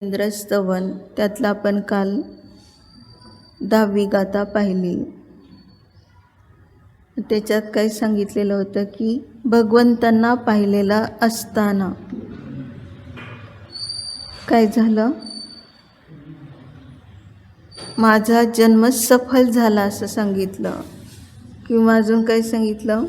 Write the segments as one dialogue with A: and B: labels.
A: इंद्रस्तवन त्यातला आपण काल 10वी गाथा पाहिली. त्याच्यात काय सांगितलेलं होतं की भगवंतांना पाहिलेला असताना काय झालं, माझा जन्म सफल झाला असं सांगितलं. किंवा अजून काय सांगितलं,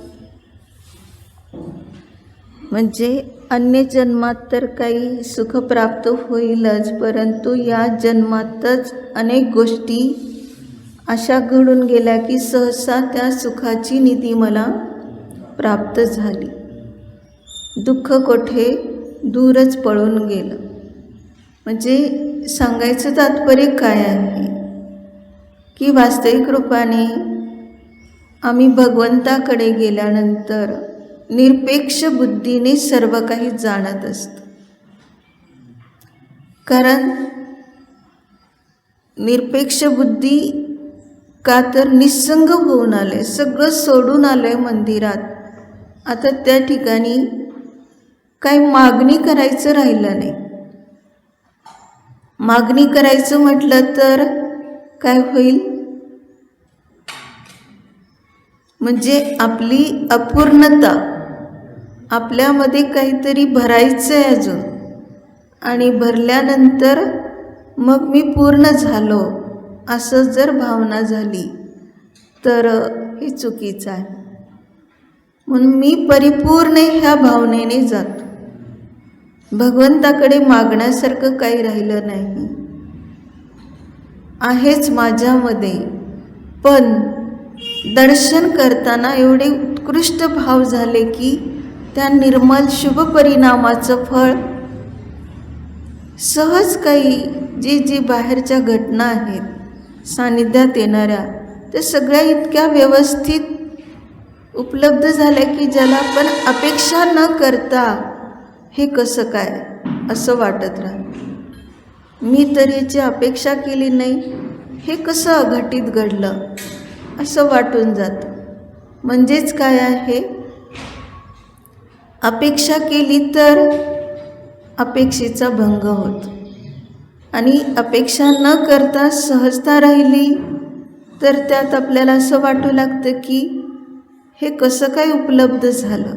A: म्हणजे अन्य जन्मात तर काही सुख प्राप्त होईलच, परंतु या जन्मातच अनेक गोष्टी अशा घडून गेल्या की सहसा त्या सुखाची निधी मला प्राप्त झाली. दुःख कोठे दूरच पळून गेलं. म्हणजे सांगायचं तात्पर्य काय आहे की वास्तविक रूपाने आम्ही भगवंताकडे गेल्यानंतर निरपेक्ष बुद्धीने सर्व काही जाणत असतो. कारण निरपेक्ष बुद्धी का तर निस्संग होऊन आले, सगळं सोडून आले मंदिरात. आता त्या ठिकाणी काही मागणी करायचं राहिलं नाही. मागणी करायचं म्हटलं तर काय होईल, म्हणजे आपली अपूर्णता, आपल्यामध्ये काहीतरी भरायचं आहे अजून, आणि भरल्यानंतर मग मी पूर्ण झालो असं जर भावना झाली तर हे चुकीचं आहे. म्हणून मी परिपूर्ण ह्या भावनेने जातो. भगवंताकडे मागण्यासारखं काही राहिलं नाही, आहेच माझ्यामध्ये. पण दर्शन करताना एवढे उत्कृष्ट भाव झाले की त्या निर्मल शुभ परिणामाचं फळ सहज काही जी बाहेरच्या घटना आहेत सानिध्यात येणाऱ्या, त्या सगळ्या इतक्या व्यवस्थित उपलब्ध झाल्या की ज्याला आपण अपेक्षा न करता हे कसं काय असं वाटत राहतं. मी तर याची अपेक्षा केली नाही, हे कसं अघटित घडलं असं वाटून जातं. म्हणजेच काय आहे, अपेक्षा केली तर अपेक्षेचा भंग होतो, आणि अपेक्षा न करता सहजता राहिली तर त्यात आपल्याला असं वाटू लागतं की हे कसं काय उपलब्ध झालं.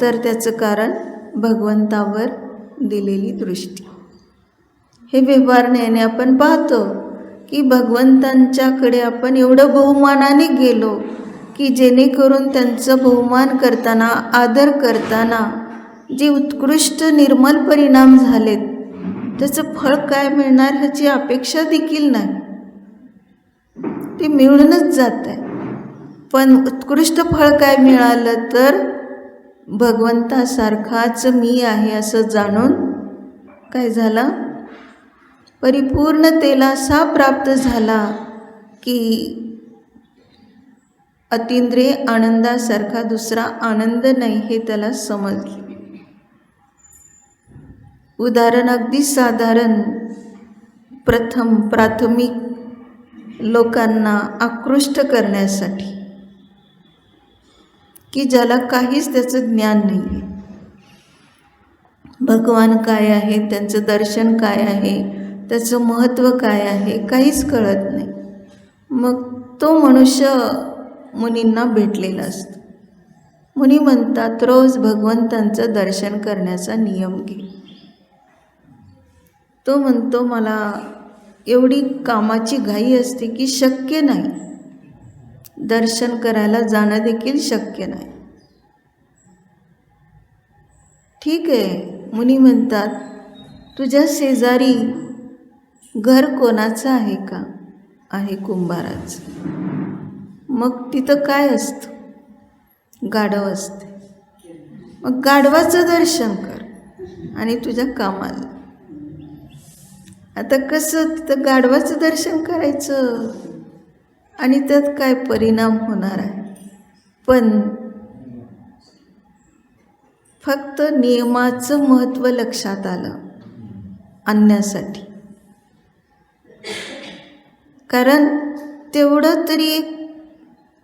A: तर त्याचं कारण भगवंतावर दिलेली दृष्टी. हे व्यवहाराने आपण पाहतो की भगवंतांच्याकडे आपण एवढं बहुमानाने गेलो की जेणेकरून त्यांचं बहुमान करताना, आदर करताना जे उत्कृष्ट निर्मल परिणाम झालेत त्याचं फळ काय मिळणार ह्याची अपेक्षा देखील नाही, ते मिळूनच जात आहे. पण उत्कृष्ट फळ काय मिळालं तर भगवंतासारखाच मी आहे असं जाणून काय झाला, परिपूर्णतेला असा प्राप्त झाला की अतिंद्रिय आनंदासारखा दुसरा आनंद नाही हे त्याला समजले. उदाहरण अगदी साधारण, प्राथमिक लोकांना आकृष्ट करण्यासाठी की ज्याला काहीच त्याचं ज्ञान नाही आहे, भगवान काय आहे, त्यांचं दर्शन काय आहे, त्याचं महत्त्व काय आहे काहीच कळत नाही. मग तो मनुष्य मुनींना भेटलेला असतो. मुनी म्हणतात रोज भगवंतांचं दर्शन करण्याचा नियम घे. तो म्हणतो मला एवढी कामाची घाई असते की शक्य नाही, दर्शन करायला जाणं देखील शक्य नाही. ठीक आहे, मुनी म्हणतात तुझ्या शेजारी घर कोणाचं आहे का? आहे कुंभाराचं. मग तिथं काय असतं? गाढव असते. मग गाढवाचं दर्शन कर आणि तुझ्या कामाला. आता कसं तिथं गाढवाचं दर्शन करायचं आणि त्यात काय परिणाम होणार आहे? पण फक्त नियमाचं महत्त्व लक्षात आलं आणण्यासाठी. कारण तेवढं तरी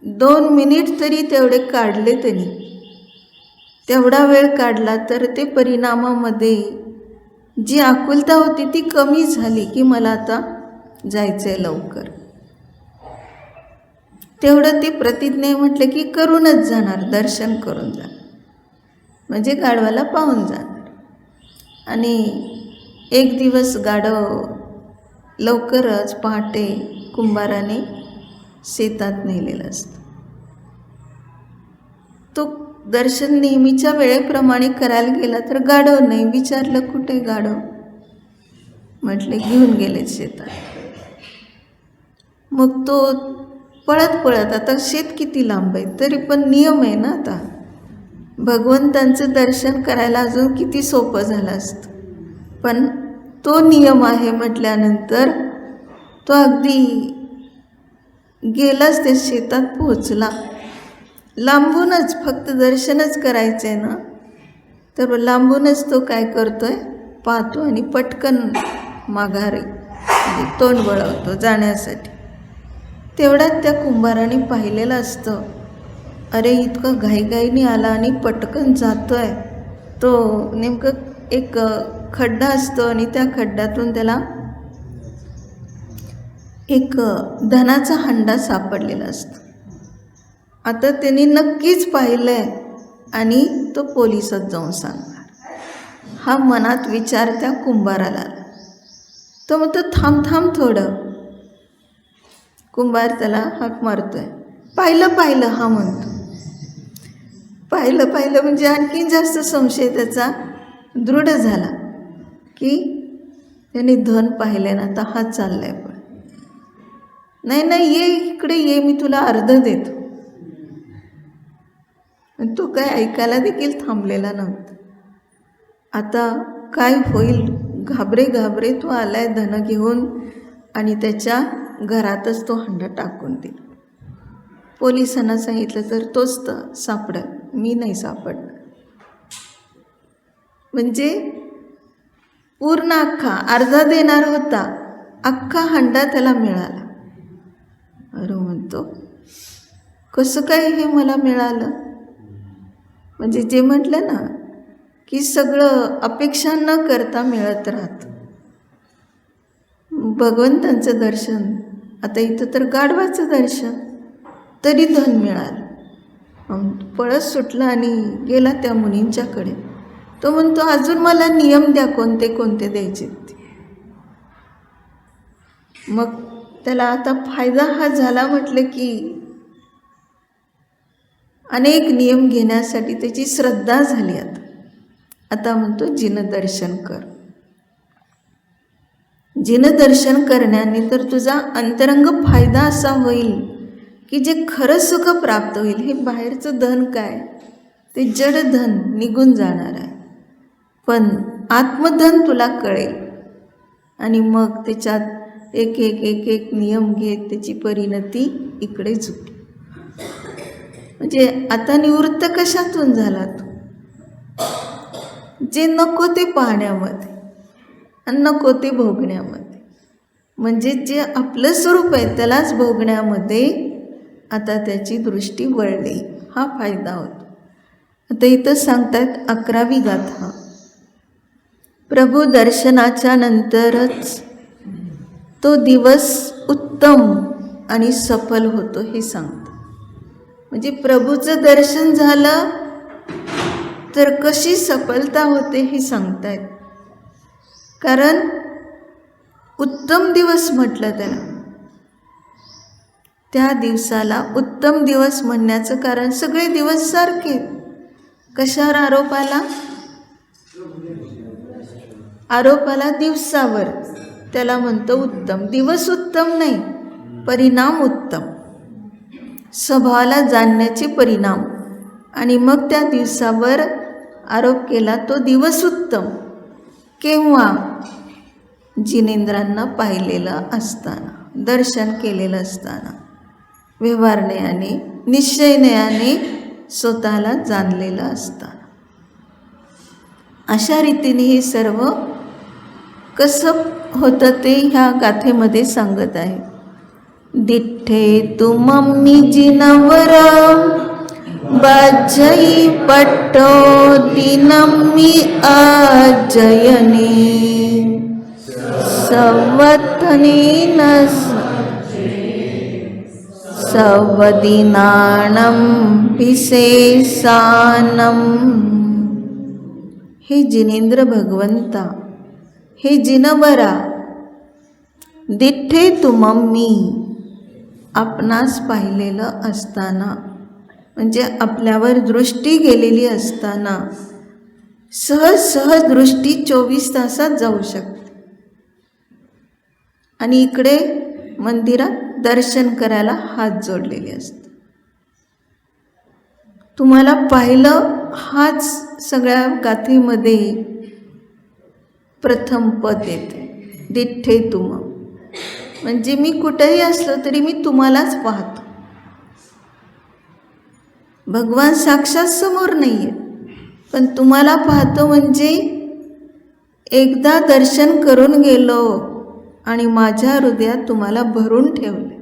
A: 2 मिनिट तरी तेवढे काढले त्यांनी, तेवढा वेळ काढला तर ते परिणामामध्ये जी आकुलता होती ती कमी झाली की मला आता जायचं आहे लवकर. तेवढं ती प्रतिज्ञा म्हटलं की करूनच जाणार, दर्शन करून जाणार, म्हणजे गाढवाला पाहून जाणार. आणि एक दिवस गाढव लवकरच पहाटे कुंभाराने शेतात नेलेलं असतं. तो दर्शन नेहमीच्या वेळेप्रमाणे करायला गेला तर गाढव नाही. विचारलं कुठे गाढव, म्हटले घेऊन गेले शेतात. मग तो पळत पळत, आता शेत किती लांब आहे तरी पण नियम आहे ना, आता भगवंतांचं दर्शन करायला अजून किती सोपं झालं असतं, पण तो नियम आहे म्हटल्यानंतर तो अगदी गेलाच, ते शेतात पोहोचला. लांबूनच, फक्त दर्शनच करायचं आहे ना, तर लांबूनच तो काय करतोय पाहतो आणि पटकन माघारी तोंड वळवतो जाण्यासाठी. तेवढ्यात त्या कुंभाराने पाहिलेलं असतं, अरे इतकं घाईघाईने आला आणि पटकन जातोय. तो नेमकं एक खड्डा असतो आणि त्या खड्ड्यातून त्याला एक धनाचा हंडा सापडलेला असतो. आता त्यांनी नक्कीच पाहिलंय आणि तो पोलिसात जाऊन सांगणार, हा मनात विचार त्या कुंभाराला आला. तो म्हणतो थांब थांब थोडं. कुंभार त्याला हाक मारतोय, पाहिलं पाहिलं, हा म्हणतो. पाहिलं पाहिलं म्हणजे आणखीन जास्त संशय त्याचा दृढ झाला की त्याने धन पाहिलं ना, आता हा चाललाय. पण नाही नाही, ये इकडे ये, मी तुला अर्ध देतो. तो काय ऐकायला देखील थांबलेला नव्हता. आता काय होईल, घाबरे घाबरे तो आलाय धन घेऊन आणि त्याच्या घरातच तो हंडा टाकून दिला. पोलिसांना सांगितलं तर तोच तर सापडेल, मी नाही सापडणार. म्हणजे पूर्ण अख्खा, अर्धा देणार होता, अख्खा हंडा त्याला मिळाला. अरे म्हणतो, कसं काय हे मला मिळालं? म्हणजे जे म्हटलं ना की सगळं अपेक्षा न करता मिळत राहतं. भगवंतांचं दर्शन, आता इथं तर गाढवाचं दर्शन, तरी धन मिळालं. पळत सुटला आणि गेला त्या मुनींच्याकडे. तो म्हणतो, अजून मला नियम द्या, कोणते कोणते द्यायचे ते. मग त्याला आता फायदा हा झाला, म्हटलं की अनेक नियम घेण्यासाठी त्याची श्रद्धा झाली. आता म्हणतो जिनदर्शन कर. जिनदर्शन करण्याने तर तुझा अंतरंग फायदा असा होईल की जे खरं सुख प्राप्त होईल. हे बाहेरचं धन काय, ते जड धन निघून जाणार आहे, पण आत्मधन तुला कळेल. आणि मग त्याच्यात एक एक एक एक नियम घेत त्याची परिणती इकडे झुकली. म्हणजे आता निवृत्त कशातून झाला तू? जे नको ते पाहण्यामध्ये आणि नको ते भोगण्यामध्ये. म्हणजे जे आपलं स्वरूप आहे त्यालाच भोगण्यामध्ये आता त्याची दृष्टी वळली. हा फायदा होतो. आता इथं सांगतात 11वी गाथा. प्रभू दर्शनाच्या नंतरच तो दिवस उत्तम आणि सफल होतो हे सांगतात. म्हणजे प्रभूचं दर्शन झालं तर कशी सफलता होते हे सांगतायत. कारण उत्तम दिवस म्हटलं त्याला. त्या दिवसाला उत्तम दिवस म्हणण्याचं कारण सगळे दिवस सारखे. कशावर आरोप आला? आरोप आला दिवसावर. त्याला म्हणतो उत्तम. दिवस उत्तम नाही, परिणाम उत्तम. स्वभावाला जाणण्याचे परिणाम. आणि मग त्या दिवसावर आरोप केला तो दिवस उत्तम. केव्हा? जिनेंद्रांना पाहिलेलं असताना, दर्शन केलेलं असताना, व्यवहारण्याने निश्चयने स्वतःला जाणलेलं असताना. अशा रीतीने हे सर्व कसं होतं ते ह्या गाथेमध्ये सांगत आहे. दिठ्ठे तू मम्मी जिनवर बाजई पट्टो दिनम्मी आजयनी. सवत्थनेन सवदिनानं विशेषानं. हे जिनेंद्र भगवंता, हे जिनबरा, दिठ्ठे तुमम्मी, आपणास पाहिलेलं असताना, म्हणजे आपल्यावर दृष्टी गेलेली असताना सहज सहज दृष्टी 24 तासात जाऊ शकते. आणि इकडे मंदिरात दर्शन करायला हात जोडलेले असते. तुम्हाला पाहिलं हाच सगळ्या गाथेमध्ये प्रथम पद येते, दिठ्ठे तुम. म्हणजे मी कुठेही असलो तरी मी तुम्हालाच पाहतो. भगवान साक्षात समोर नाही आहे, पण तुम्हाला पाहतो. म्हणजे एकदा दर्शन करून गेलो आणि माझ्या हृदयात तुम्हाला भरून ठेवले.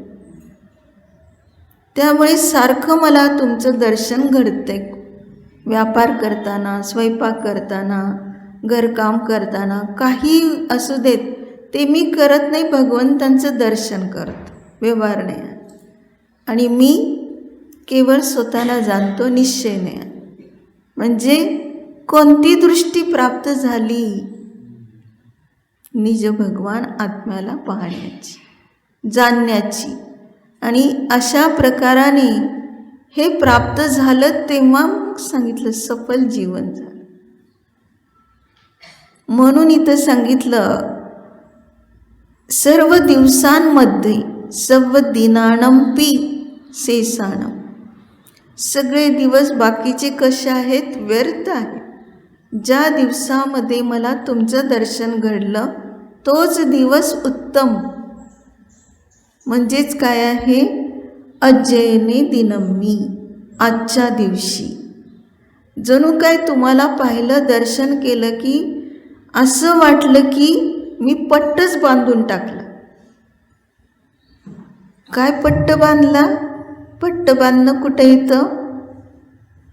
A: त्यामुळे सारखं मला तुमचं दर्शन घडते. व्यापार करताना, स्वयंपाक करताना, घरकाम करताना, काही असू देत, ते मी करत नाही, भगवंतांचं दर्शन करतो, व्यवहार नाही. आणि मी केवळ स्वतःला जाणतो निश्चयने. म्हणजे कोणती दृष्टी प्राप्त झाली? निज भगवान आत्म्याला पाहण्याची, जाणण्याची. आणि अशा प्रकाराने हे प्राप्त झालं तेव्हा सांगितलं सफल जीवन झालं. म्हणून इथं सांगितलं सर्व दिवसांमध्ये सव दिनानंपी शेषाणम. सगळे दिवस बाकीचे कसे आहेत? व्यर्थ आहे. ज्या दिवसामध्ये मला तुमचं दर्शन घडलं तोच दिवस उत्तम. म्हणजेच काय आहे? अजयने दिनम्मी, आजच्या दिवशी. जणू काय तुम्हाला पाहिलं, दर्शन केलं की असं वाटलं की मी पट्टच बांधून टाकलं. काय पट्ट बांधला? पट्ट बांधणं कुठे येतं?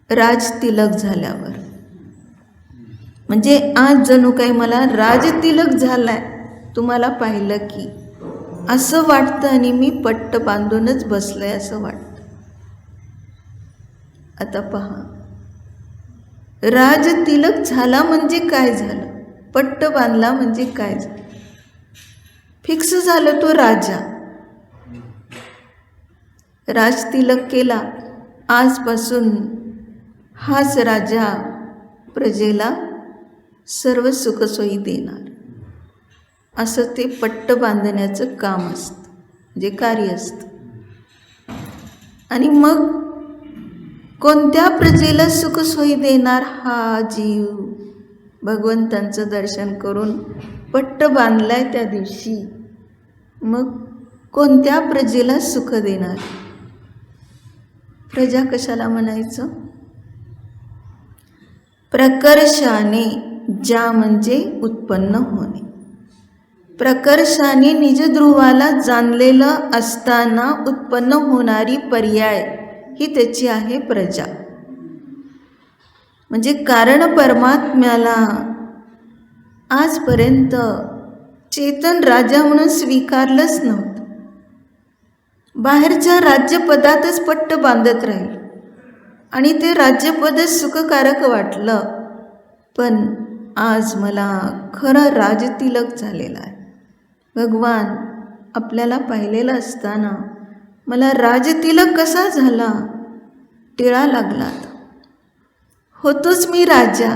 A: राजतिलक झाल्यावर. म्हणजे आज जणू काही मला राजतिलक झालाय, तुम्हाला पाहिलं की असं वाटतं आणि मी पट्ट बांधूनच बसलंय असं वाटतं. आता पहा, राजतिलक झाला म्हणजे काय झालं? पट्ट बांधला म्हणजे काय झालं? फिक्स झालं तो राजा. राजतिलक केला, आजपासून हाच राजा प्रजेला सर्व सुखसोयी देणार, असं ते पट्ट बांधण्याचं काम असतं, जे कार्य असतं. आणि मग कोणत्या प्रजेला सुखसोयी देणार? हा जीव भगवंतांचं दर्शन करून पट्ट बांधलाय त्या दिवशी. मग कोणत्या प्रजेला सुख देणार? प्रजा कशाला म्हणायचं? प्रकर्षाने, ज्या म्हणजे उत्पन्न होणे. प्रकर्षाने निजध्रुवाला जाणलेलं असताना उत्पन्न होणारी पर्याय ही त्याची आहे प्रजा. म्हणजे कारण परमात्म्याला आजपर्यंत चेतन राजा म्हणून स्वीकारलंच नव्हतं. बाहेरच्या राज्यपदातच पट्ट बांधत राहील आणि ते राज्यपदच सुखकारक वाटलं. पण आज मला खरं राजतिलक झालेला आहे. भगवान आपल्याला पाहिलेलं असताना मला राजतिलक कसा झाला? टिळा लागला. होतोच मी राजा,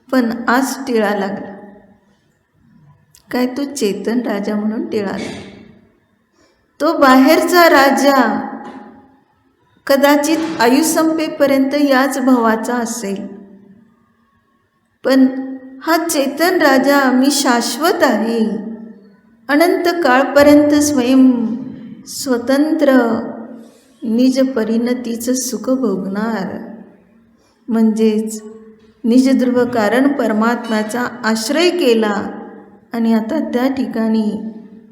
A: पण आज टिळा लागला. काय तू चेतन राजा म्हणून टिळा लागला? तो बाहेरचा राजा कदाचित आयु संपेपर्यंत याच भवाचा असेल, पण हा चेतन राजा मी शाश्वत आहे, अनंत काळपर्यंत स्वतंत्र निज परिणतीचं सुख भोगणार. म्हणजेच निजध्रुव कारण परमात्म्याचा आश्रय केला आणि आता त्या ठिकाणी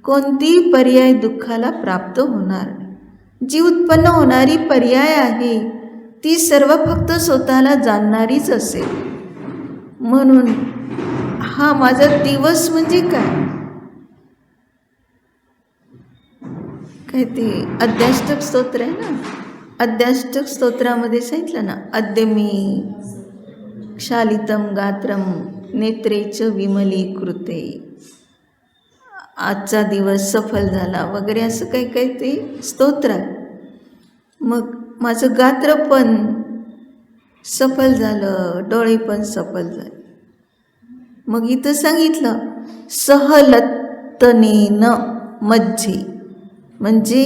A: कोणतीही पर्याय दुःखाला प्राप्त होणार नाही. जी उत्पन्न होणारी पर्याय आहे ती सर्व फक्त स्वतःला जाणणारीच असेल. म्हणून हा माझा दिवस म्हणजे काय? काय ते अध्याष्टक स्तोत्र आहे ना, अध्याष्टक स्तोत्रामध्ये सांगितलं ना, अद्यमी क्षालितम गात्रम नेत्रेच विमलीकृते, आजचा दिवस सफल झाला वगैरे असं काही काही ते स्तोत्र आहे. मग माझं गात्र पण सफल झालं, डोळे पण सफल झाले. मग इथं सांगितलं सहलत्तनेन मध्ये, म्हणजे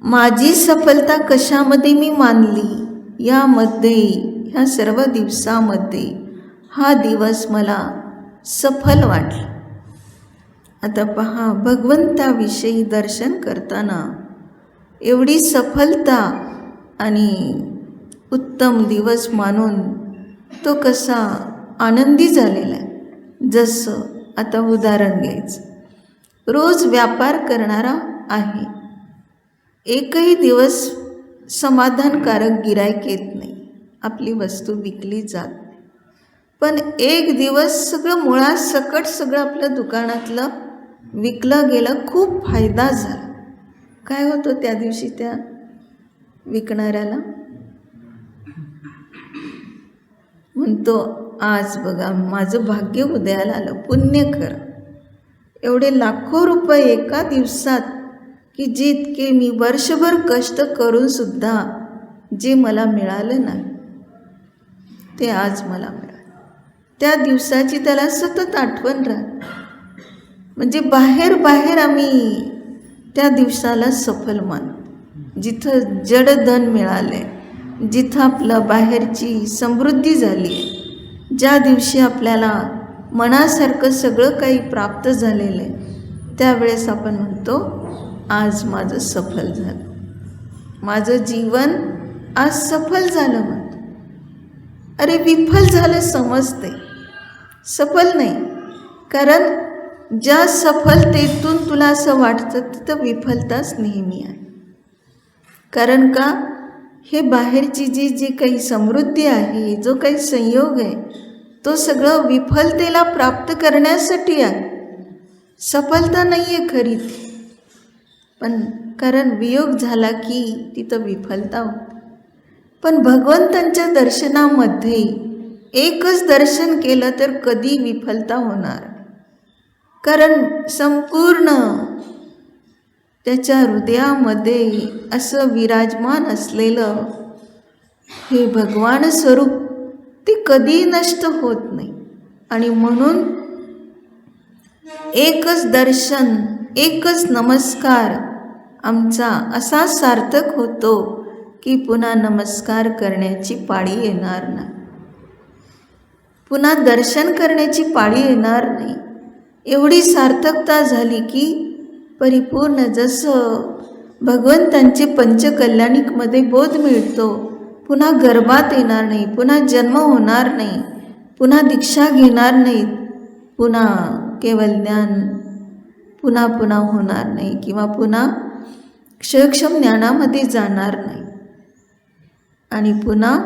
A: माझी सफलता कशामध्ये मी मानली, यामध्ये, ह्या सर्व दिवसामध्ये हा दिवस मला सफल वाटला. आता पहा, भगवंताविषयी दर्शन करताना एवढी सफलता आणि उत्तम दिवस मानून तो कसा आनंदी झालेला आहे. जसं आता उदाहरण घ्यायचं, रोज व्यापार करणारा आहे, एकही दिवस समाधानकारक गिऱ्हाईक येत नाही, आपली वस्तू विकली जात नाही. पण एक दिवस सगळं मुळात सकट सगळं आपलं दुकानातलं विकलं गेलं, खूप फायदा झाला. काय होतं त्या दिवशी त्या विकणाऱ्याला? म्हणतो आज बघा माझं भाग्य उदयाला आलं, पुण्य कर. एवढे लाखो रुपये एका दिवसात, की जितके मी वर्षभर कष्ट करून सुद्धा जे मला मिळालं नाही ते आज मला मिळालं. त्या दिवसाची त्याला सतत आठवण राहते. म्हणजे बाहेर बाहेर आम्ही त्या दिवसाला सफल मानतो. जिथं जडधन मिळाले, जिथं आपलं बाहेरची समृद्धी झाली आहे, ज्या दिवशी आपल्याला मनासारखं सगळं काही प्राप्त झालेलं आहे, त्यावेळेस आपण म्हणतो आज माझं सफल झालं, माझं जीवन आज सफल झालं म्हणतो. अरे विफल झालं समजते, सफल नाही. कारण ज्या सफलतेतून तुला असं वाटतं तिथं विफलताच नेहमी आहे. कारण का, हे बाहेरची जी काही समृद्धी आहे, जो काही संयोग आहे, तो सगळं विफलतेला प्राप्त करण्यासाठी आहे. सफलता नाही आहे खरी ती, पण कारण वियोग झाला की तिथं विफलता होते. पण भगवंतांच्या दर्शनामध्ये एकच दर्शन केलं तर कधी विफलता होणार, कारण संपूर्ण त्याच्या हृदयामध्ये असं विराजमान असलेलं हे भगवान स्वरूप ते कधी नष्ट होत नाही. आणि म्हणून एकच दर्शन, एकच नमस्कार आमचा असा सार्थक होतो की पुन्हा नमस्कार करण्याची पाळी येणार नाही, पुन्हा दर्शन करण्याची पाळी येणार नाही. एवढी सार्थकता झाली की परिपूर्ण, जसं भगवंतांचे पंचकल्याणिकमध्ये बोध मिळतो, पुन्हा गर्भात येणार नाही, पुन्हा जन्म होणार नाही, पुन्हा दीक्षा घेणार नाहीत, पुन्हा केवळ ज्ञान पुन्हा पुन्हा होणार नाही, किंवा पुन्हा क्षयक्षम ज्ञानामध्ये जाणार नाही, आणि पुन्हा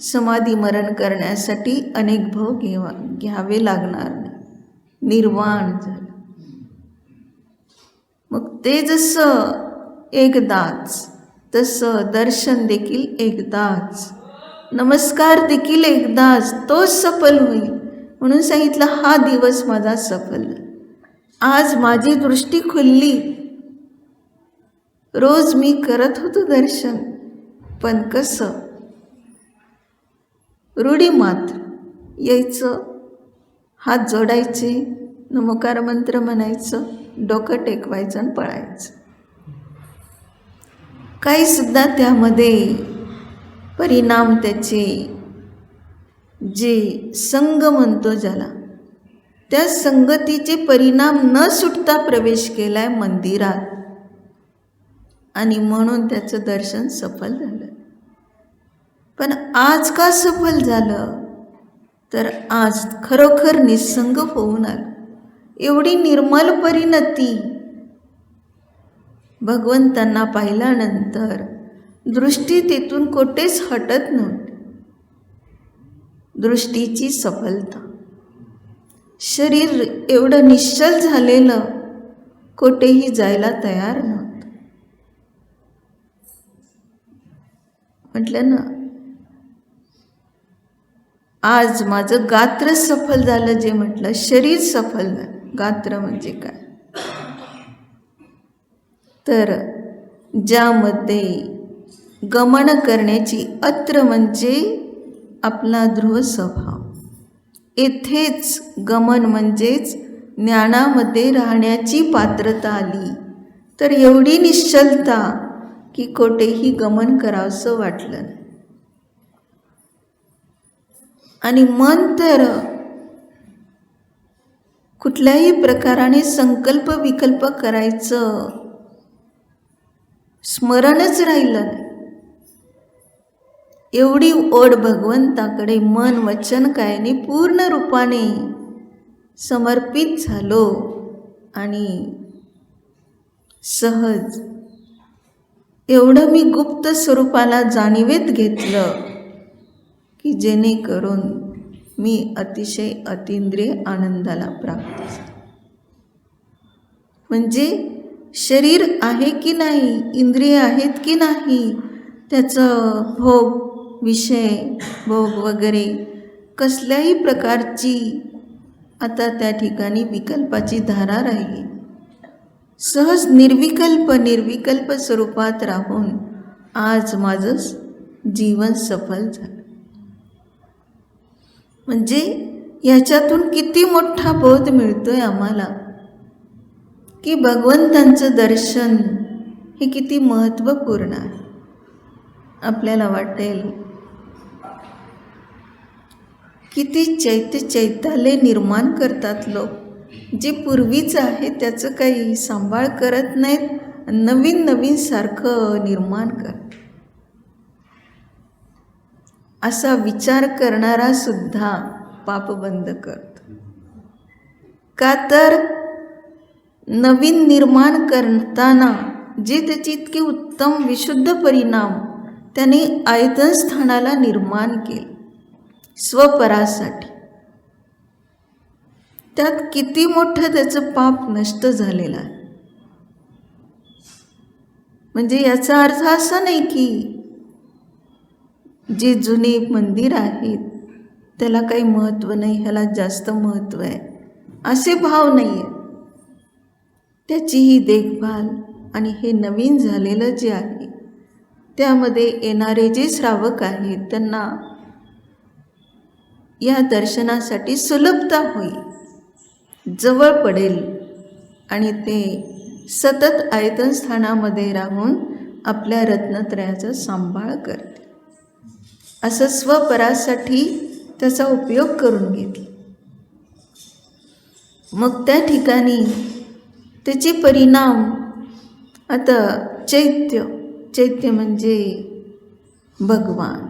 A: समाधी मरण करण्यासाठी अनेक भव घ्यावे लागणार नाही, निर्वाण झालं. मग ते जसं एकदाच, तसं दर्शन देखील एकदाच, नमस्कार देखील एकदाच, तोच सफल होईल. म्हणून सांगितलं हा दिवस माझा सफल. आज माझी दृष्टी खुलली. रोज मी करत होतो दर्शन, पण कसं रूढी मात्र यायचं, हात जोडायचे, नमोकार मंत्र म्हणायचं, डोकं टेकवायचं आणि पळायचं. काही सुद्धा त्यामध्ये परिणाम, त्याचे जे संग म्हणतो ज्याला, त्या संगतीचे परिणाम न सुटता प्रवेश केलाय मंदिरात, आणि म्हणून त्याचं दर्शन सफल झालं. पण आज का सफल झालं, तर आज खरोखर निसंग होऊन आलं. एवढी निर्मल परिणती भगवंतांना पाहिल्यानंतर दृष्टी तेथून कोठेच हटत नव्हती. दृष्टीची सफलता, शरीर एवढं निश्चल झालेलं, कोठेही जायला तयार नव्हतं. म्हटलं ना, आज माझं गात्र सफल झालं. जे म्हटलं शरीर सफल झालं. गात्र म्हणजे काय? तर ज्यामध्ये गमन करण्याची अत्र म्हणजे आपला ध्रुव स्वभाव, येथेच गमन म्हणजेच ज्ञानामध्ये राहण्याची पात्रता आली. तर एवढी निश्चलता की कोठेही गमन करावंसं वाटलं नाही. आणि मन तर कुठल्याही प्रकाराने संकल्प विकल्प करायचं स्मरणच राहिलं नाही. एवढी ओढ भगवंताकडे मन वचन कायाने पूर्ण रूपाने समर्पित झालो आणि सहज एवढं मी गुप्त स्वरूपाला जाणीवेत घेतलं की जेणेकरून मी अतिशय अतींद्रिय आनंदाला प्राप्त झाले. म्हणजे शरीर आहे की नाही, इंद्रिय आहेत की नाही, त्याचं भोग विषय भोग वगैरे कसल्याही प्रकारची आता त्या ठिकाणी विकल्पाची धारा राहिली. सहज निर्विकल्प स्वरूपात राहून आज माझं जीवन सफल झालं. म्हणजे याच्यातून किती मोठा बोध मिळतोय आम्हाला की भगवंतांचं दर्शन हे किती महत्त्वपूर्ण आहे. आपल्याला वाटेल किती चैताल्य निर्माण करतात लोक, जे पूर्वीचं आहे त्याचं काही सांभाळ करत नाहीत, नवीन सारखं निर्माण करतात. असा विचार करणारा सुद्धा पाप बंद करतो. का तर नवीन निर्माण करताना जे त्याचे इतके उत्तम विशुद्ध परिणाम त्याने आयतन स्थानाला निर्माण केले स्वपरासाठी, त्यात किती मोठं त्याचं पाप नष्ट झालेलं आहे. म्हणजे याचा अर्थ असा नाही की जे जुने मंदिर आहेत त्याला काही महत्त्व नाही, ह्याला जास्त महत्त्व आहे, असे भाव नाही आहे. त्याचीही देखभाल आणि हे नवीन झालेलं जे आहे त्यामध्ये येणारे जे श्रावक आहेत त्यांना या दर्शनासाठी सुलभता होईल, जवळ पडेल आणि ते सतत आयतन स्थानामध्ये राहून आपल्या रत्नत्रयाचा सांभाळ करते. असं स्वपरासाठी त्याचा उपयोग करून घेतला. मग त्या ठिकाणी त्याचे परिणाम आता चैत्य म्हणजे भगवान,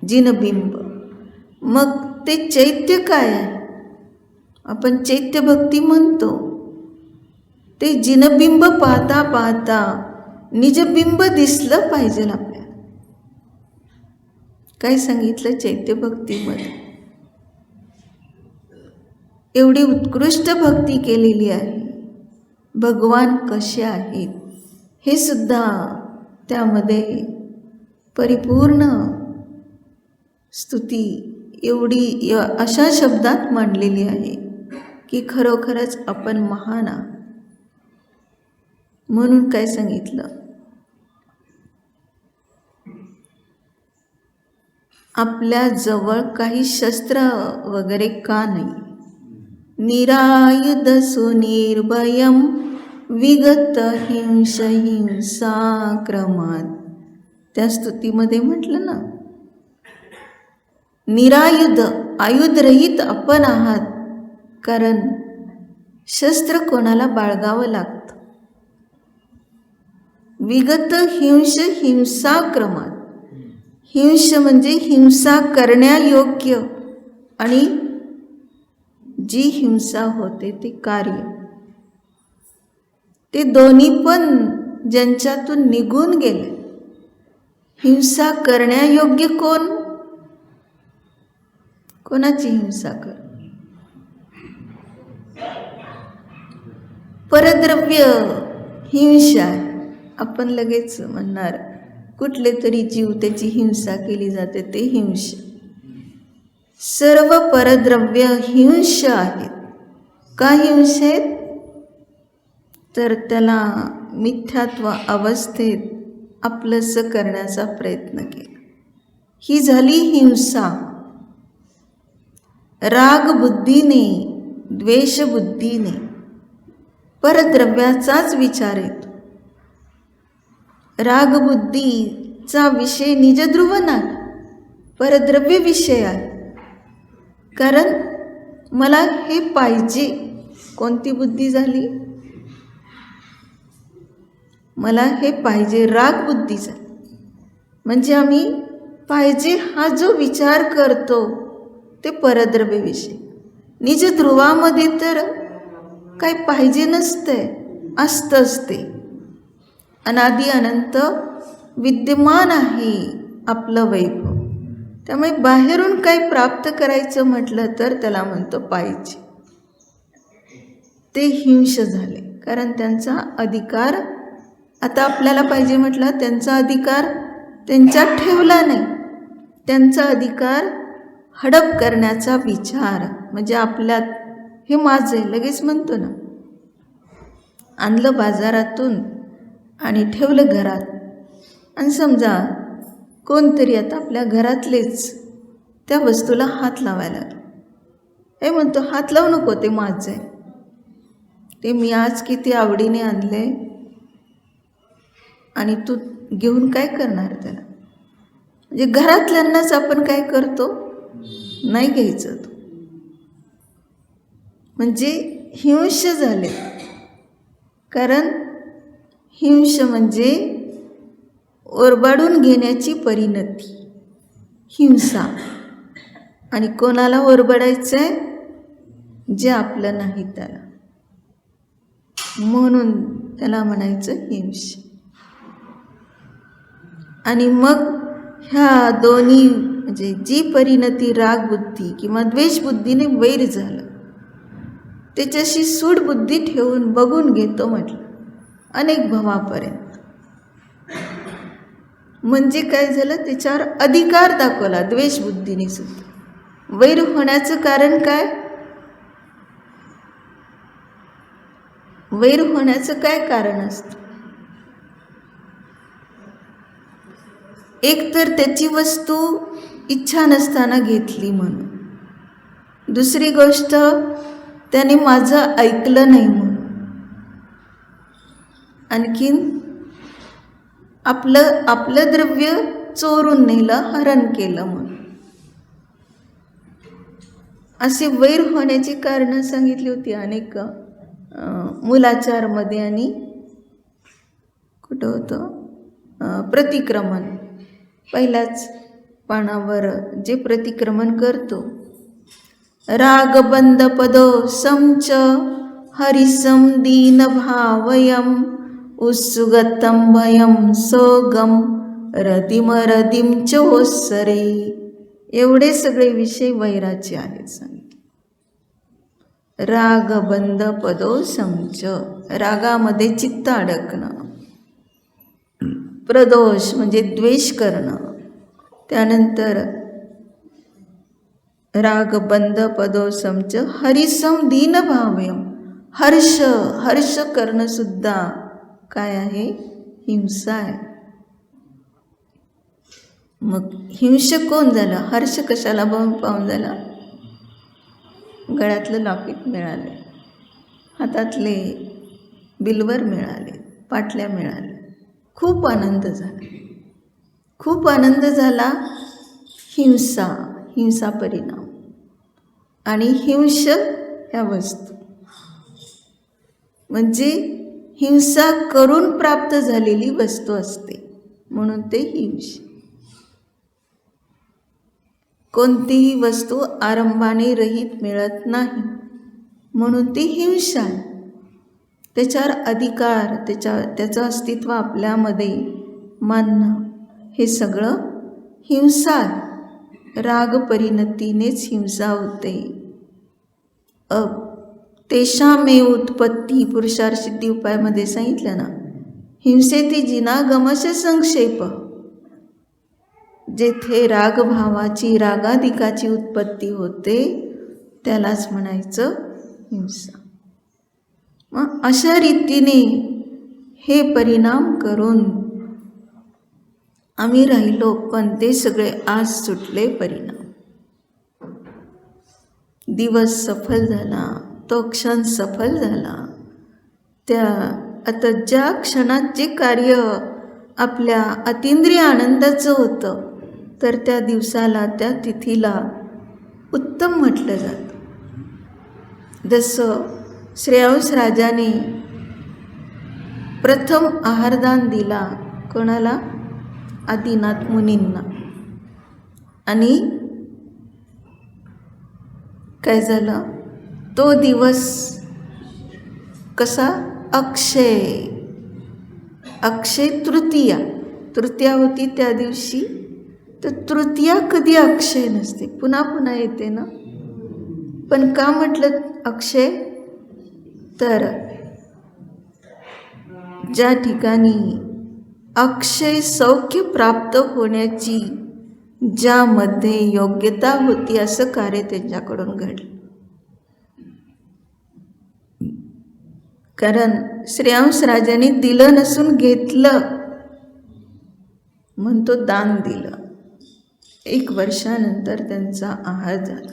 A: जिनबिंब. मग ते चैत्य काय आहे? आपण चैत्य भक्ती म्हणतो. ते जिनबिंब पाहता पाहता निजबिंब दिसलं पाहिजे आपल्याला. काय सांगितलं चैत्य भक्तीमध्ये? एवढी उत्कृष्ट भक्ती केलेली आहे. भगवान कसे आहेत हे सुद्धा त्यामध्ये परिपूर्ण स्तुती एवढी अशा शब्दात मांडलेली आहे की खरोखरच आपण महान आहात. म्हणून काय सांगितलं? आपल्या जवळ काही शस्त्र वगैरे का नाही? निरायुध सुनिर्भयम विगत हिंसा क्रमात. त्या स्तुतीमध्ये म्हटलं ना, निरायुध आयुधरहित आपण आहात, कारण शस्त्र कोणाला बाळगावं लागतं. विगत हिंसा क्रमात. हिंस म्हणजे हिंसा करण्यायोग्य आणि जी हिंसा होते ते कार्य, ते दोन्ही पण ज्यांच्यातून निघून गेले. हिंसा करण्यायोग्य कोण? कोणाची हिंसा कर? परद्रव्य हिंसा. आपण लगेच म्हणणार कुठले तरी जीव त्याची हिंसा केली जाते, ते हिंसा. सर्व परद्रव्य हिंस आहेत. का हिंस आहेत? तर त्याला मिथ्यात्व अवस्थेत आपलंसं करण्याचा प्रयत्न केला. ही झाली हिंसा. रागबुद्धीने, द्वेषबुद्धीने परद्रव्याचाच विचार येतो. रागबुद्धीचा विषय निजध्रुव नाही, परद्रव्य विषय आहे. कारण मला हे पाहिजे. कोणती बुद्धी झाली? मला हे पाहिजे, रागबुद्धी झाली. म्हणजे आम्ही पाहिजे हा जो विचार करतो ते परद्रव्य विषय. निज ध्रुवामध्ये तर काही पाहिजे नसते, असतंच ते. अनादि अनंत विद्यमान आहे आपलं वैभव. त्यामुळे बाहेरून काही प्राप्त करायचं म्हटलं तर त्याला म्हणतो पाहिजे. ते हिंस झाले. कारण त्यांचा अधिकार, आता आपल्याला पाहिजे म्हटलं, त्यांचा अधिकार त्यांच्यात ठेवला नाही. त्यांचा अधिकार हडप करण्याचा विचार, म्हणजे आपल्यात हे माझं आहे लगेच म्हणतो ना. आणलं बाजारातून आणि ठेवलं घरात. आणि समजा कोणतरी आता आपल्या घरातलेच त्या वस्तूला हात लावायला लागले. हे म्हणतो हात लावू नको, ते माझं आहे, ते मी आज किती आवडीने आणले आणि तू घेऊन काय करणार त्याला. म्हणजे घरातल्यांनाच आपण काय करतो, नाही घ्यायचं तो. म्हणजे हिंस झाले. कारण हिंस म्हणजे ओरबाडून घेण्याची परिणती, हिंसा. आणि कोणाला ओरबाडायचं आहे? जे आपलं नाही त्याला. म्हणून त्याला म्हणायचं हिंस. आणि मग ह्या दोन्ही, म्हणजे जी परिणती रागबुद्धी किंवा द्वेषबुद्धीने वैर झालं, त्याच्याशी सूड बुद्धी ठेवून बघून घेतो म्हटलं अनेक भवापर्यंत. म्हणजे काय झालं, त्याच्यावर अधिकार दाखवला द्वेषबुद्धीने सुद्धा. वैर होण्याचं कारण काय? वैर होण्याचं काय कारण असतं? एक तर त्याची वस्तू इच्छा नसताना घेतली म्हणून. दुसरी गोष्ट, त्याने माझं ऐकलं नाही म्हणून. आणखीन आपलं द्रव्य चोरून नेलं, हरण केलं म्हणून. असे वैर होण्याची कारणं सांगितली होती अनेक. मूलाचारमध्ये आणि कुठं होतं, प्रतिक्रमण, पहिल्याच पानावर जे प्रतिक्रमण करतो. रागबंध पदो समच हरिसम दीन भावयम उत्सुगतम भयम सोगम रदिम रदिम चोसरे. एवढे सगळे विषय वैराचे आहेत सांगितले. रागबंध पदो समच, रागामध्ये चित्त अडकणं. प्रदोष म्हणजे द्वेष करणं. त्यानंतर रागबंध पदो समच हरिसम दीन भावयम, हर्ष करणं सुद्धा काय आहे? हिंसा आहे. मग हिंसक कोण झालं? हर्ष कशाला पाहून झाला? गळ्यातलं लॉकेट मिळाले, हातातले बिलवर मिळाले, पाटल्या मिळाल्या, खूप आनंद झाला. खूप आनंद झाला. हिंसा परिणाम. आणि हिंस ह्या वस्तू म्हणजे हिंसा करून प्राप्त झालेली वस्तू असते, म्हणून ते हिंस. कोणतीही वस्तू आरंभाने रहित मिळत नाही, म्हणून ती हिंसा आहे. त्याच्यावर अधिकार, त्याचं अस्तित्व आपल्यामध्ये मानणं, हे सगळं हिंसा आहे. राग परिणतीनेच हिंसा होते. तेषामे उत्पत्ती, पुरुषार्थ सिद्धी उपायामध्ये सांगितलं ना, हिंसेती जिना गमश संक्षेप. जेथे रागभावाची रागाधिकाची उत्पत्ती होते त्यालाच म्हणायचं हिंसा. मग अशा रीतीने हे परिणाम करून आम्ही राहिलो, पण ते सगळे आज सुटले परिणाम. दिवस सफल झाला, तो क्षण सफल झाला. त्या आता ज्या क्षणात जे कार्य आपल्या अतिंद्रिय आनंदाचं होतं, तर त्या दिवसाला, त्या तिथीला उत्तम म्हटलं जातं. जसं श्रेयांस राजाने प्रथम आहारदान दिला कोणाला? आदिनाथ मुनींना. आणि काय झालं? तो दिवस कसा? अक्षय तृतीया. तृतीया होती त्या दिवशी. तर तृतीया कधी अक्षय नसते, पुन्हा पुन्हा येते ना. पण का म्हटलं अक्षय? तर ज्या ठिकाणी अक्षय सौख्य प्राप्त होण्याची ज्यामध्ये योग्यता होती असं कार्य त्यांच्याकडून घडलं. कारण श्रेयांस राजाने दिलं नसून घेतलं, म्हणतो दान दिलं. 1 वर्षानंतर त्यांचा आहार झाला.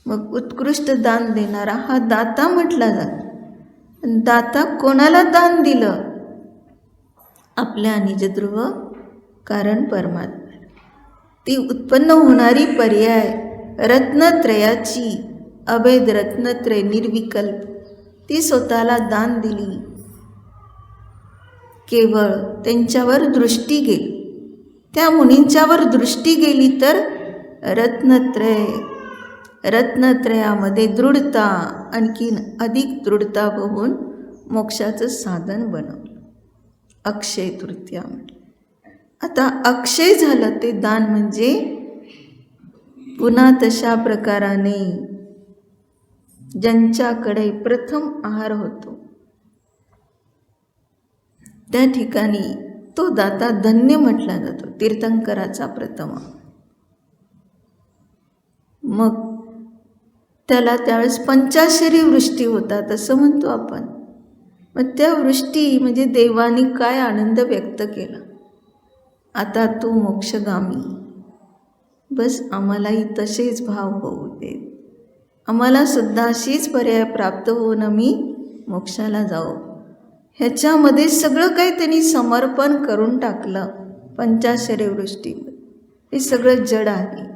A: मग उत्कृष्ट दान देणारा हा दाता म्हटला जातो. दाता कोणाला दान दिलं? आपल्या निजध्रुव कारण परमात्मा. ती उत्पन्न होणारी पर्याय रत्नत्रयाची, अभेद रत्नत्रय निर्विकल्प, ती स्वतःला दान दिली. केवळ त्यांच्यावर दृष्टी गेली, त्या मुनींच्यावर दृष्टी गेली तर रत्नत्रयामध्ये दृढता, आणखीन अधिक दृढता होऊन मोक्षाचं साधन बनवलं. अक्षय तृतीया म्हटलं. आता अक्षय झालं ते दान, म्हणजे पुन्हा तशा प्रकाराने ज्यांच्याकडे प्रथम आहार होतो त्या ठिकाणी तो दाता धन्य म्हटला जातो, तीर्थंकराचा प्रथम. मग त्याला त्यावेळेस पंचाशरी वृष्टी होतात असं म्हणतो आपण. मग त्या वृष्टी म्हणजे देवानी काय आनंद व्यक्त केला. आता तू मोक्षगामी, बस आम्हालाही तसेच भाव होऊ दे, आम्हाला सुद्धा अशीच पर्याय प्राप्त होऊन आम्ही मोक्षाला जाऊ. ह्याच्यामध्ये सगळं काही त्यांनी समर्पण करून टाकलं. पंचाशरी वृष्टीमध्ये हे सगळं जड आहे,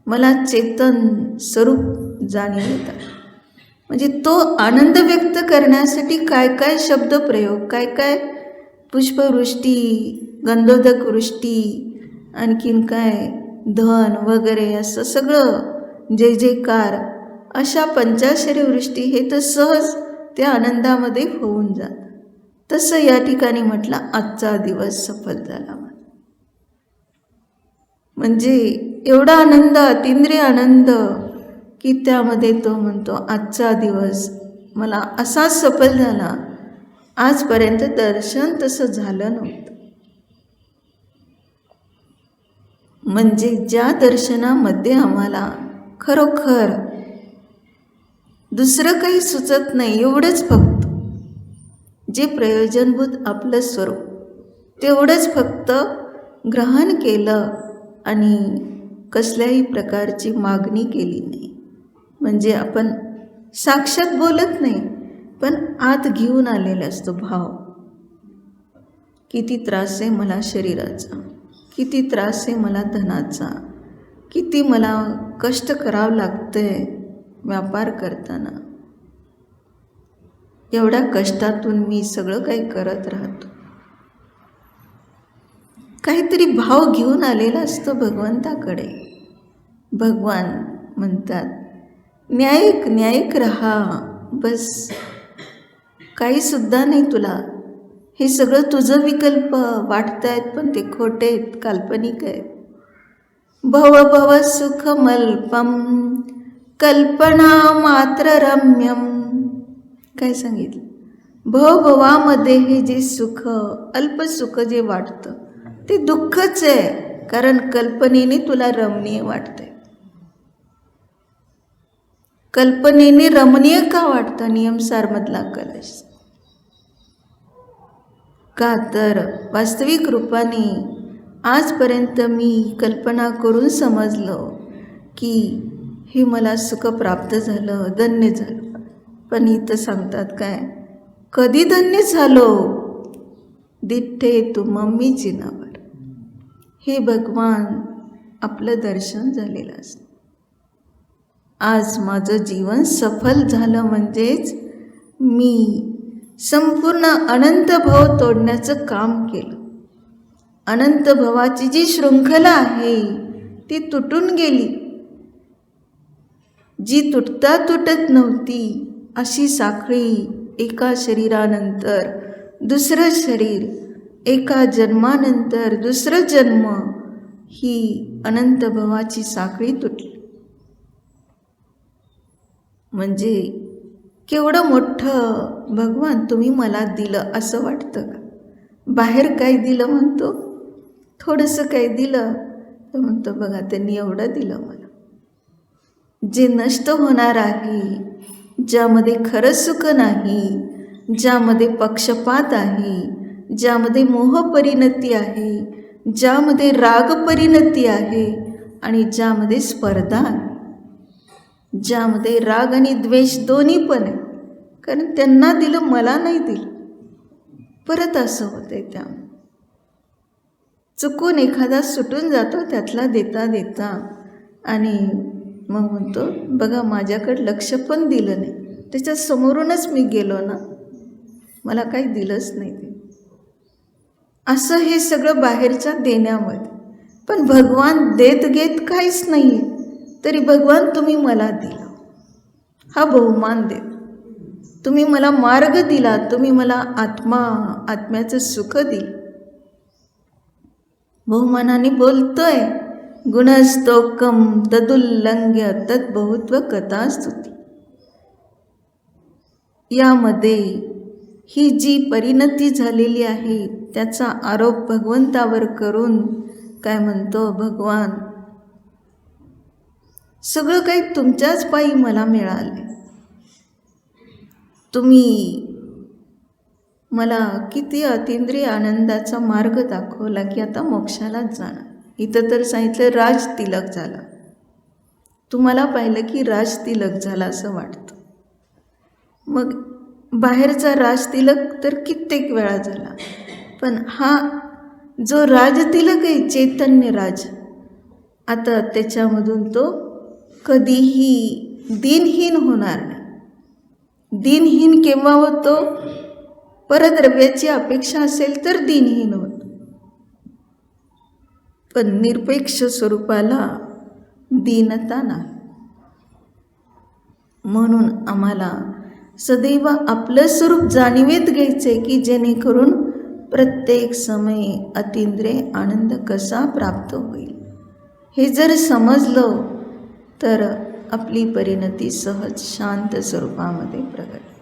A: मला चेतन स्वरूप जाणीव येतात. म्हणजे तो आनंद व्यक्त करण्यासाठी काय काय शब्द प्रयोग, काय काय पुष्पवृष्टी, गंधोदक वृष्टी, आणखीन काय धन वगैरे, असं सगळं जय जयकार, अशा पंचाशरी वृष्टी हे तर सहज त्या आनंदामध्ये होऊन जात. तसं या ठिकाणी म्हटलं आजचा दिवस सफल झाला. म्हणजे एवढा आनंद, अतिंद्रिय आनंद, की त्यामध्ये तो म्हणतो आजचा दिवस मला असाच सफल झाला, आजपर्यंत दर्शन तसं झालं नव्हतं. म्हणजे ज्या दर्शनामध्ये आम्हाला खरोखर दुसरं काही सुचत नाही, एवढंच फक्त जे प्रयोजनभूत आपलं स्वरूप तेवढंच फक्त ग्रहण केलं आणि कसल्याही प्रकारची मागणी केली नाही. म्हणजे आपण साक्षात बोलत नाही, पण आत घेऊन आलेला असतो भाव. किती त्रास आहे मला शरीराचा, किती त्रास आहे मला धनाचा, किती मला कष्ट करावं लागतंय व्यापार करताना, एवढ्या कष्टातून मी सगळं काही करत राहतो. काहीतरी भाव घेऊन आलेला असतो भगवंताकडे. भगवान म्हणतात न्यायिक रहा, बस काही सुद्धा नाही तुला, हे सगळं तुझं विकल्प वाटतायत पण ते खोटे आहेत, काल्पनिक आहेत. भव सुखमल्पम कल्पना मात्र रम्यम. काय सांगितलं? भवभवामध्ये हे जे सुख, अल्प सुख जे वाटतं ते दुःखच आहे, कारण कल्पनेने तुला रमणीय वाटतंय. कल्पनेने रमणीय का वाटतं नियमसारमधला कलश? का तर वास्तविक रूपाने आजपर्यंत मी कल्पना करून समजलो की हे मला सुख प्राप्त झालं, धन्य झालं. पण इथं सांगतात काय, कधी धन्य झालो? दिठ्ठे तू मम्मी चिनावर. हे भगवान आपलं दर्शन झालेलं असतं. आज माझं जीवन सफल झालं म्हणजेच मी संपूर्ण अनंत भव तोडण्याचं काम केलं. अनंत भवाची जी शृंखला आहे ती तुटून गेली. जी तुटता तुटत नव्हती अशी साखळी एका शरीरानंतर दुसरं शरीर, एका जन्मानंतर दुसरं जन्म, ही अनंत भवाची साखळी तुटली. म्हणजे केवढं मोठं भगवान तुम्ही मला दिलं असं वाटतं का? बाहेर काय दिलं म्हणतो, थोडंसं काय दिलं तर म्हणतो बघा त्यांनी एवढं दिलं मला. जे नष्ट होणार आहे, ज्यामध्ये खरं सुख नाही, ज्यामध्ये पक्षपात आहे, ज्यामध्ये मोह परिणती आहे, ज्यामध्ये राग परिणती आहे आणि ज्यामध्ये स्पर्धा आहे, ज्यामध्ये राग आणि द्वेष दोन्ही पण आहे. कारण त्यांना दिलं, मला नाही दिलं. परत असं होतंय. त्यामुळे चुकून एखादा सुटून जातो त्यातला देता देता आणि मग म्हणतो बघा माझ्याकडे लक्ष पण दिलं नाही, त्याच्या समोरूनच मी गेलो ना, मला काही दिलंच नाही ते. असं हे सगळं बाहेरच्या देण्यामध्ये. पण भगवान देत घेत काहीच नाही, तरी भगवान तुम्ही मला दिला, हा बहुमान देत. तुम्ही मला मार्ग दिला, तुम्ही मला आत्म्याचं सुख दिलं. बहुमानाने बोलतोय, गुणस्तोकम तदुल्लंघ्य तद्बहुत्व कथास्तुती. यामध्ये ही जी परिणती झालेली आहे त्याचा आरोप भगवंतावर करून काय म्हणतो भगवान, सगळं काही तुमच्याच पायी मला मिळाले. तुम्ही मला किती अतिंद्रिय आनंदाचा मार्ग दाखवला की आता मोक्षालाच जाणार. इथं तर सांगितलं राज तिलक झाला. तुम्हाला पाहिलं की राज तिलक झाला असं वाटतं. मग बाहेरचा राज तिलक तर कित्येक वेळा झाला, पण हा जो राजतिलक आहे चैतन्य राज, आता त्याच्यामधून तो कधीही दिनहीन होणार नाही. दिनहीन केव्हा होतो? परद्रव्याची अपेक्षा असेल तर दिनहीन होतो. पण निरपेक्ष स्वरूपाला दीनता नाही. म्हणून आम्हाला सदैव आपलं स्वरूप जाणीवेत घ्यायचे की जेणेकरून प्रत्येक समयी अतिंद्रिय आनंद कसा प्राप्त होईल. हे जर समजलं तर आपली परिणती सहज शांत स्वरूपामध्ये प्रगट.